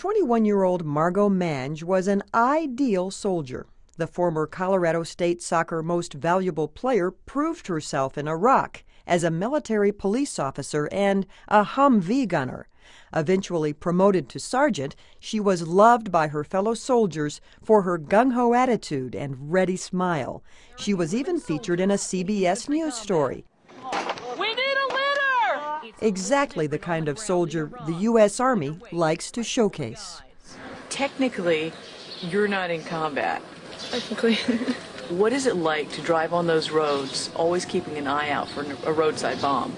21-year-old Margot Mange was an ideal soldier. The former Colorado State Soccer Most Valuable Player proved herself in Iraq as a military police officer and a Humvee gunner. Eventually promoted to sergeant, she was loved by her fellow soldiers for her gung-ho attitude and ready smile. She was even featured in a CBS News story. We need a litter! Exactly the kind of soldier the U.S. Army likes to showcase. Technically, you're not in combat. Technically. What is it like to drive on those roads, always keeping an eye out for a roadside bomb?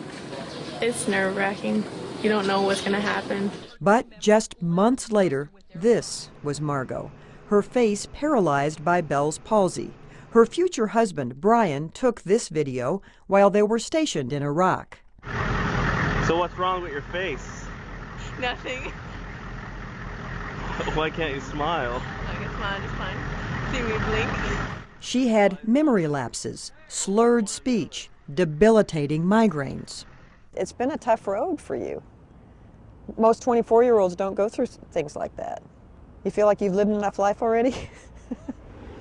It's nerve-wracking. You don't know what's going to happen. But just months later, this was Margot, her face paralyzed by Bell's palsy. Her future husband, Brian, took this video while they were stationed in Iraq. So what's wrong with your face? Nothing. Why can't you smile? I can smile just fine. See me blink. She had memory lapses, slurred speech, debilitating migraines. It's been a tough road for you. Most 24-year-olds don't go through things like that. You feel like you've lived enough life already?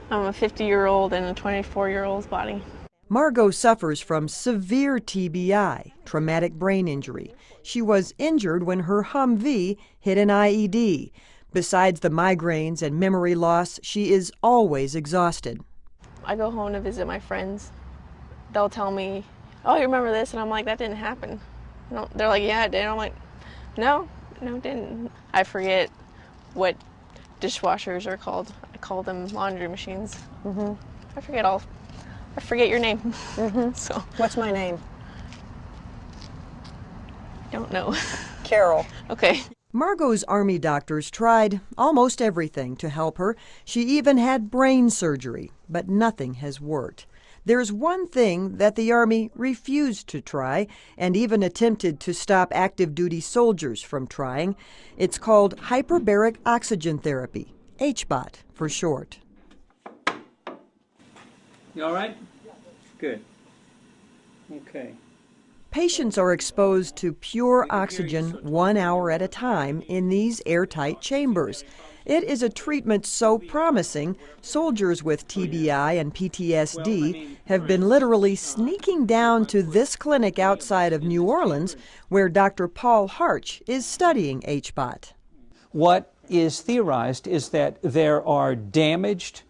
I'm a 50-year-old in a 24-year-old's body. Margot suffers from severe TBI, traumatic brain injury. She was injured when her Humvee hit an IED. Besides the migraines and memory loss, she is always exhausted. I go home to visit my friends. They'll tell me, "Oh, you remember this?" And I'm like, "That didn't happen." No, they're like, "Yeah, it did." And I'm like, no, it didn't. I forget what dishwashers are called. I call them laundry machines. I forget your name. So What's my name? don't know. Carol. Okay. Margot's Army doctors tried almost everything to help her. She even had brain surgery, but nothing has worked. There's one thing that the Army refused to try and even attempted to stop active duty soldiers from trying. It's called hyperbaric oxygen therapy, HBOT for short. You all right? Good. Okay. Patients are exposed to pure oxygen 1 hour at a time in these airtight chambers. It is a treatment so promising, soldiers with TBI and PTSD have been literally sneaking down to this clinic outside of New Orleans, where Dr. Paul Harch is studying HBOT. What is theorized is that there are damaged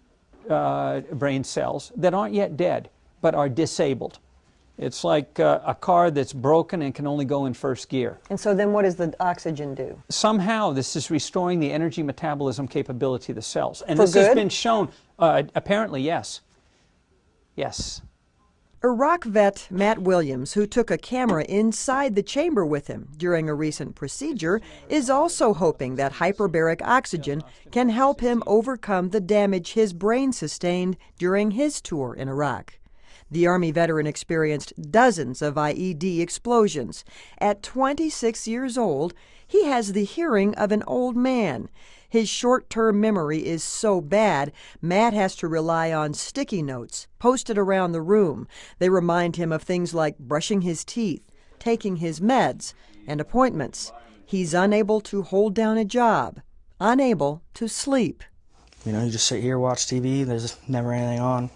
brain cells that aren't yet dead, but are disabled. It's like a car that's broken and can only go in first gear. And so then what does the oxygen do? Somehow this is restoring the energy metabolism capability of the cells. And For this has good? been shown, apparently, yes. Yes. Iraq vet Matt Williams, who took a camera inside the chamber with him during a recent procedure, is also hoping that hyperbaric oxygen can help him overcome the damage his brain sustained during his tour in Iraq. The Army veteran experienced dozens of IED explosions. At 26 years old, he has the hearing of an old man. His short-term memory is so bad, Matt has to rely on sticky notes posted around the room. They remind him of things like brushing his teeth, taking his meds, and appointments. He's unable to hold down a job, unable to sleep. You know, you just sit here, watch TV, there's never anything on.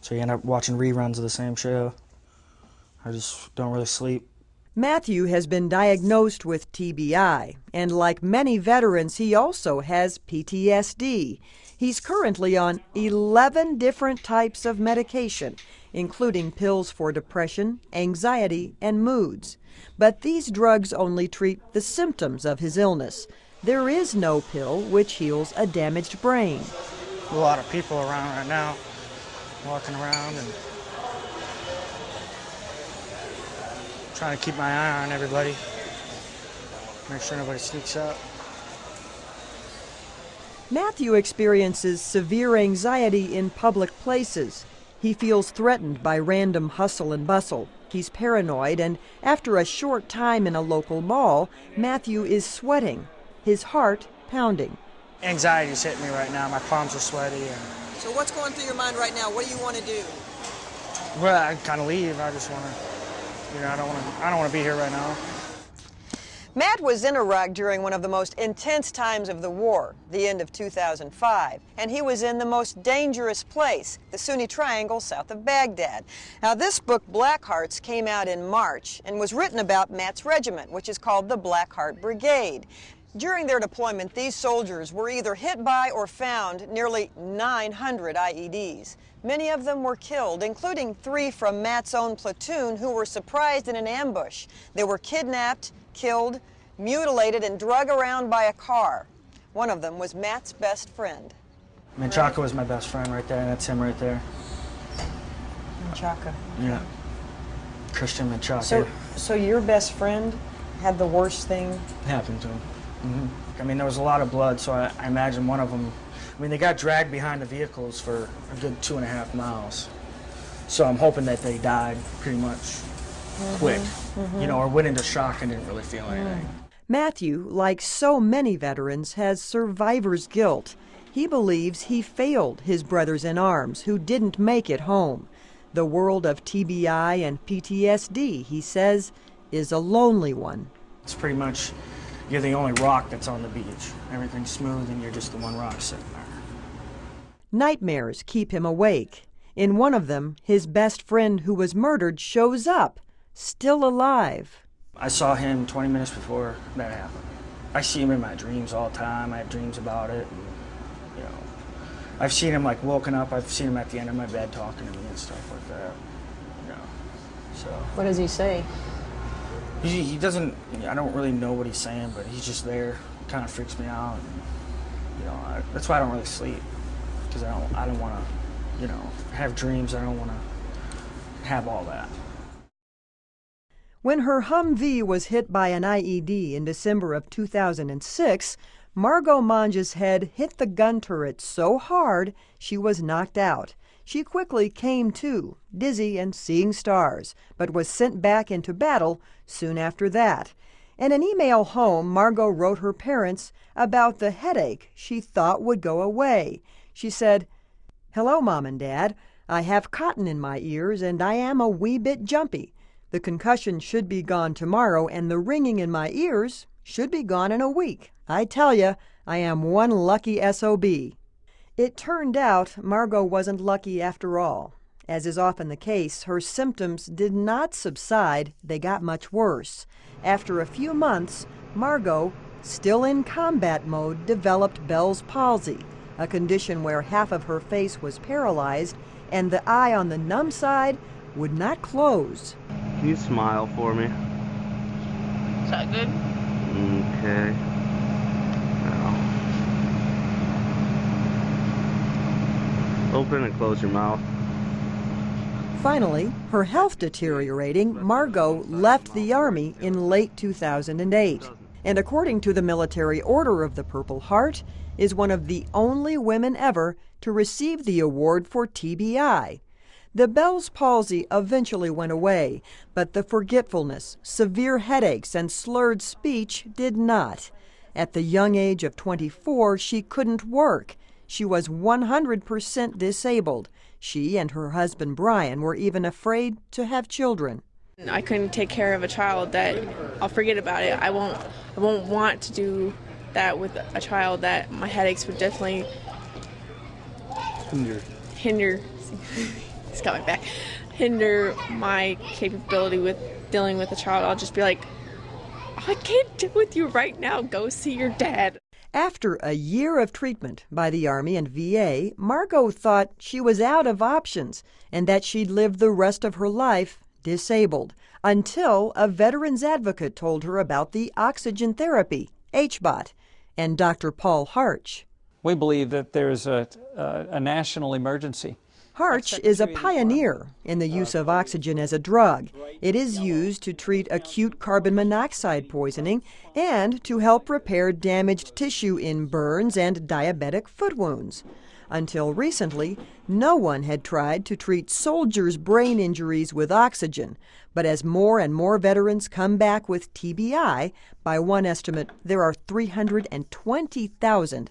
So you end up watching reruns of the same show. I just don't really sleep. Matthew has been diagnosed with TBI, and like many veterans, he also has PTSD. He's currently on 11 different types of medication, including pills for depression, anxiety, and moods. But these drugs only treat the symptoms of his illness. There is no pill which heals a damaged brain. A lot of people around right now, walking around and trying to keep my eye on everybody, make sure nobody sneaks up. Matthew experiences severe anxiety in public places. He feels threatened by random hustle and bustle. He's paranoid, and after a short time in a local mall, Matthew is sweating, his heart pounding. Anxiety's hitting me right now. My palms are sweaty. So what's going through your mind right now? What do you want to do? Well, I kind of leave. I just want to, you know, I don't want to be here right now. Matt was in Iraq during one of the most intense times of the war, the end of 2005, and he was in the most dangerous place, the Sunni Triangle south of Baghdad. Now, this book, Black Hearts, came out in March and was written about Matt's regiment, which is called the Black Heart Brigade. During their deployment, these soldiers were either hit by or found nearly 900 IEDs. Many of them were killed, including 3 from Matt's own platoon who were surprised in an ambush. They were kidnapped, killed, mutilated, and drug around by a car. One of them was Matt's best friend. Menchaca was my best friend right there, and that's him right there. Menchaca. Yeah. Christian Menchaca. So your best friend had the worst thing? Happened to him. I mean, there was a lot of blood, so I imagine one of them, I mean, they got dragged behind the vehicles for a good 2.5 miles. So I'm hoping that they died pretty much quick, you know, or went into shock and didn't really feel anything. Matthew, like so many veterans, has survivor's guilt. He believes he failed his brothers in arms who didn't make it home. The world of TBI and PTSD, he says, is a lonely one. It's pretty much, you're the only rock that's on the beach. Everything's smooth and you're just the one rock sitting there. Nightmares keep him awake. In one of them, his best friend who was murdered shows up, still alive. I saw him 20 minutes before that happened. I see him in my dreams all the time. I have dreams about it. And, you know, I've seen him like woken up. I've seen him at the end of my bed talking to me and stuff like that. You know, so. What does he say? He doesn't. I don't really know what he's saying, but he's just there. It kind of freaks me out. And, you know, that's why I don't really sleep, because I don't want to, you know, have dreams. I don't want to have all that. When her Humvee was hit by an IED in December of 2006, Margot Manja's head hit the gun turret so hard she was knocked out. She quickly came to, dizzy and seeing stars, but was sent back into battle soon after that. In an email home, Margot wrote her parents about the headache she thought would go away. She said, "Hello, Mom and Dad. I have cotton in my ears and I am a wee bit jumpy. The concussion should be gone tomorrow, and the ringing in my ears should be gone in a week. I tell you, I am one lucky SOB." It turned out Margot wasn't lucky after all. As is often the case, her symptoms did not subside, they got much worse. After a few months, Margot, still in combat mode, developed Bell's palsy, a condition where half of her face was paralyzed and the eye on the numb side would not close. Can you smile for me? Is that good? Okay. Now. Open and close your mouth. Finally, her health deteriorating, Margot left the Army in late 2008. And according to the Military Order of the Purple Heart, is one of the only women ever to receive the award for TBI. The Bell's palsy eventually went away, but the forgetfulness, severe headaches, and slurred speech did not. At the young age of 24, she couldn't work. She was 100% disabled. She and her husband Brian were even afraid to have children. I couldn't take care of a child that I'll forget about it. I won't want to do that with a child that my headaches would definitely hinder it's got my back. Hinder my capability with dealing with a child. I'll just be like, I can't deal with you right now. Go see your dad. After a year of treatment by the Army and VA, Margot thought she was out of options and that she'd live the rest of her life disabled, until a veterans advocate told her about the oxygen therapy, HBOT, and Dr. Paul Harch. We believe that there's a national emergency. Harch is a pioneer in the use of oxygen as a drug. It is used to treat acute carbon monoxide poisoning and to help repair damaged tissue in burns and diabetic foot wounds. Until recently, no one had tried to treat soldiers' brain injuries with oxygen. But as more and more veterans come back with TBI, by one estimate, there are 320,000